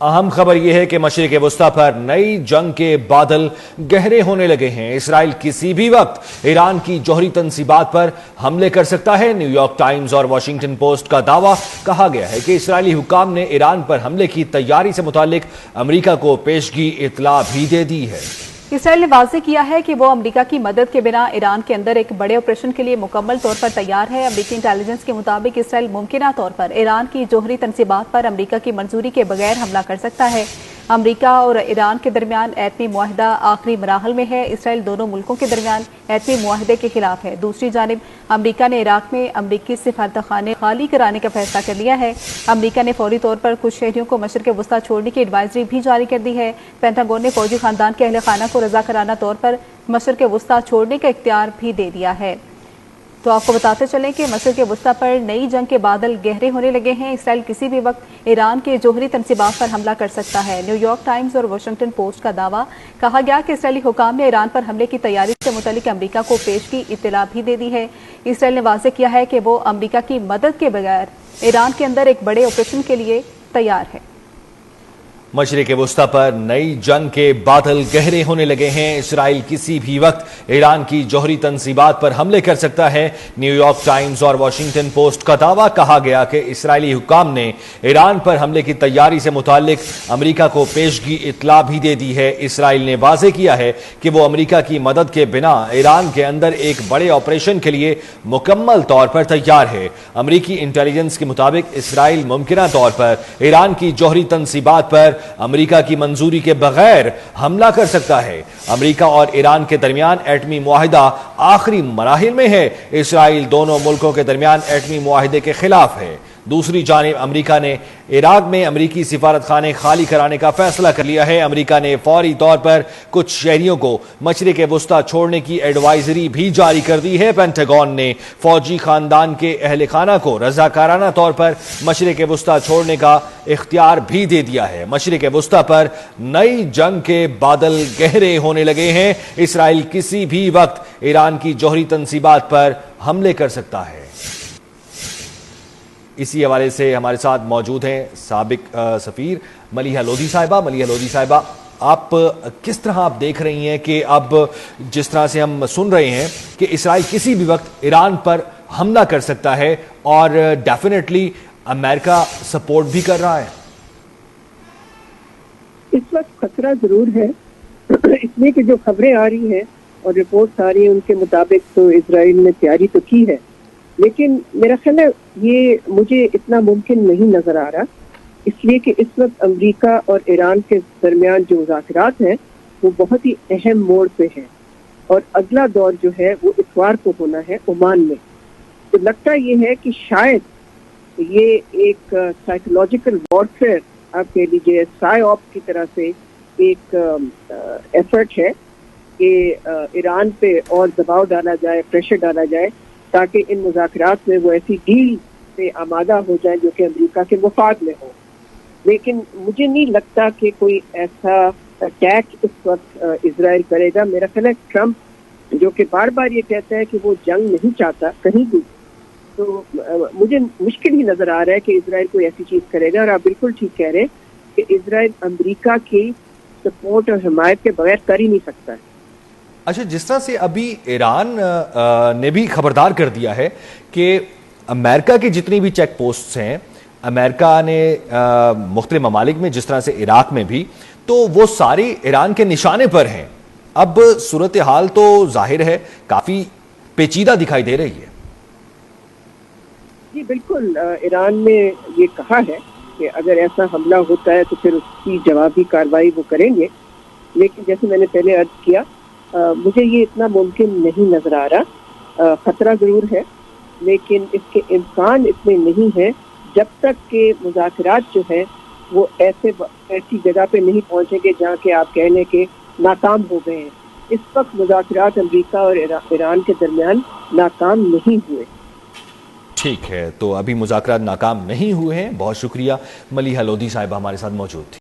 اہم خبر یہ ہے کہ مشرق وسطی پر نئی جنگ کے بادل گہرے ہونے لگے ہیں۔ اسرائیل کسی بھی وقت ایران کی جوہری تنصیبات پر حملے کر سکتا ہے۔ نیو یارک ٹائمز اور واشنگٹن پوسٹ کا دعویٰ کہا گیا ہے کہ اسرائیلی حکام نے ایران پر حملے کی تیاری سے متعلق امریکہ کو پیشگی اطلاع بھی دے دی ہے۔ اسرائیل نے واضح کیا ہے کہ وہ امریکہ کی مدد کے بنا ایران کے اندر ایک بڑے آپریشن کے لیے مکمل طور پر تیار ہے۔ امریکی انٹیلیجنس کے مطابق اسرائیل ممکنہ طور پر ایران کی جوہری تنصیبات پر امریکہ کی منظوری کے بغیر حملہ کر سکتا ہے۔ امریکہ اور ایران کے درمیان ایٹمی معاہدہ آخری مراحل میں ہے۔ اسرائیل دونوں ملکوں کے درمیان ایٹمی معاہدے کے خلاف ہے۔ دوسری جانب امریکہ نے عراق میں امریکی سفارتخانے خالی کرانے کا فیصلہ کر لیا ہے۔ امریکہ نے فوری طور پر کچھ شہریوں کو مشرق وسطی چھوڑنے کی ایڈوائزری بھی جاری کر دی ہے۔ پینٹاگون نے فوجی خاندان کے اہل خانہ کو رضاکارانہ طور پر مشرق وسطی چھوڑنے کا اختیار بھی دے دیا ہے۔ تو آپ کو بتاتے چلیں کہ مشرق وسطی پر نئی جنگ کے بادل گہرے ہونے لگے ہیں۔ اسرائیل کسی بھی وقت ایران کے جوہری تنصیبات پر حملہ کر سکتا ہے۔ نیو یارک ٹائمز اور واشنگٹن پوسٹ کا دعویٰ کہا گیا کہ اسرائیلی حکام نے ایران پر حملے کی تیاری سے متعلق امریکہ کو پیشگی اطلاع بھی دے دی ہے۔ اسرائیل نے واضح کیا ہے کہ وہ امریکہ کی مدد کے بغیر ایران کے اندر ایک بڑے آپریشن کے لیے تیار ہے۔ مشرق وسطی پر نئی جنگ کے بادل گہرے ہونے لگے ہیں۔ اسرائیل کسی بھی وقت ایران کی جوہری تنصیبات پر حملے کر سکتا ہے۔ نیو یارک ٹائمز اور واشنگٹن پوسٹ کا دعویٰ کہا گیا کہ اسرائیلی حکام نے ایران پر حملے کی تیاری سے متعلق امریکہ کو پیشگی اطلاع بھی دے دی ہے۔ اسرائیل نے واضح کیا ہے کہ وہ امریکہ کی مدد کے بنا ایران کے اندر ایک بڑے آپریشن کے لیے مکمل طور پر تیار ہے۔ امریکی انٹیلیجنس کے مطابق اسرائیل ممکنہ طور پر ایران کی جوہری تنصیبات پر امریکہ کی منظوری کے بغیر حملہ کر سکتا ہے۔ امریکہ اور ایران کے درمیان ایٹمی معاہدہ آخری مراحل میں ہے۔ اسرائیل دونوں ملکوں کے درمیان ایٹمی معاہدے کے خلاف ہے۔ دوسری جانب امریکہ نے عراق میں امریکی سفارت خانے خالی کرانے کا فیصلہ کر لیا ہے۔ امریکہ نے فوری طور پر کچھ شہریوں کو مشرق وسطی چھوڑنے کی ایڈوائزری بھی جاری کر دی ہے۔ پینٹاگون نے فوجی خاندان کے اہل خانہ کو رضاکارانہ طور پر مشرق وسطی چھوڑنے کا اختیار بھی دے دیا ہے۔ مشرق وسطی پر نئی جنگ کے بادل گہرے ہونے لگے ہیں۔ اسرائیل کسی بھی وقت ایران کی جوہری تنصیبات پر حملے کر سکتا ہے۔ اسی حوالے سے ہمارے ساتھ موجود ہیں سابق سفیر ملیحہ لودھی صاحبہ۔ ملیحہ لودھی صاحبہ، آپ کس طرح آپ دیکھ رہی ہیں کہ اب جس طرح سے ہم سن رہے ہیں کہ اسرائیل کسی بھی وقت ایران پر حملہ کر سکتا ہے اور ڈیفینیٹلی امریکہ سپورٹ بھی کر رہا ہے؟ اس وقت خطرہ ضرور ہے، اس لیے کہ جو خبریں آ رہی ہیں اور رپورٹس آ رہی ہیں ان کے مطابق تو اسرائیل نے تیاری تو کی ہے، لیکن میرا خیال ہے یہ مجھے اتنا ممکن نہیں نظر آ رہا، اس لیے کہ اس وقت امریکہ اور ایران کے درمیان جو مذاکرات ہیں وہ بہت ہی اہم موڑ پہ ہیں، اور اگلا دور جو ہے وہ اتوار کو ہونا ہے عمان میں۔ تو لگتا یہ ہے کہ شاید یہ ایک سائیکولوجیکل وارفیئر آپ کہہ لیجیے سائی آپ کی طرح سے ایک ایفرٹ ہے کہ ایران پہ اور دباؤ ڈالا جائے، پریشر ڈالا جائے، تاکہ ان مذاکرات میں وہ ایسی ڈیل سے آمادہ ہو جائے جو کہ امریکہ کے مفاد میں ہو۔ لیکن مجھے نہیں لگتا کہ کوئی ایسا اٹیک اس وقت اسرائیل کرے گا۔ میرا خیال ہے ٹرمپ جو کہ بار بار یہ کہتا ہے کہ وہ جنگ نہیں چاہتا کہیں بھی، تو مجھے مشکل ہی نظر آ رہا ہے کہ اسرائیل کوئی ایسی چیز کرے گا۔ اور آپ بالکل ٹھیک کہہ رہے ہیں کہ اسرائیل امریکہ کی سپورٹ اور حمایت کے بغیر کر ہی نہیں سکتا ہے۔ اچھا، جس طرح سے ابھی ایران نے بھی خبردار کر دیا ہے کہ امریکہ کی جتنی بھی چیک پوسٹس ہیں امریکہ نے مختلف ممالک میں، جس طرح سے عراق میں بھی، تو وہ ساری ایران کے نشانے پر ہیں۔ اب صورتحال تو ظاہر ہے کافی پیچیدہ دکھائی دے رہی ہے۔ جی بالکل، ایران نے یہ کہا ہے کہ اگر ایسا حملہ ہوتا ہے تو پھر اس کی جوابی کارروائی وہ کریں گے، لیکن جیسے میں نے پہلے عرض کیا مجھے یہ اتنا ممکن نہیں نظر آ رہا۔ خطرہ ضرور ہے لیکن اس کے امکان اتنے نہیں ہیں جب تک کہ مذاکرات جو ہے وہ ایسی جگہ پہ نہیں پہنچیں گے جہاں کہ آپ کہہ لیں کہ ناکام ہو گئے ہیں۔ اس وقت مذاکرات امریکہ اور ایران کے درمیان ناکام نہیں ہوئے۔ ٹھیک ہے، تو ابھی مذاکرات ناکام نہیں ہوئے ہیں۔ بہت شکریہ ملیحہ لودھی صاحبہ ہمارے ساتھ موجود تھی۔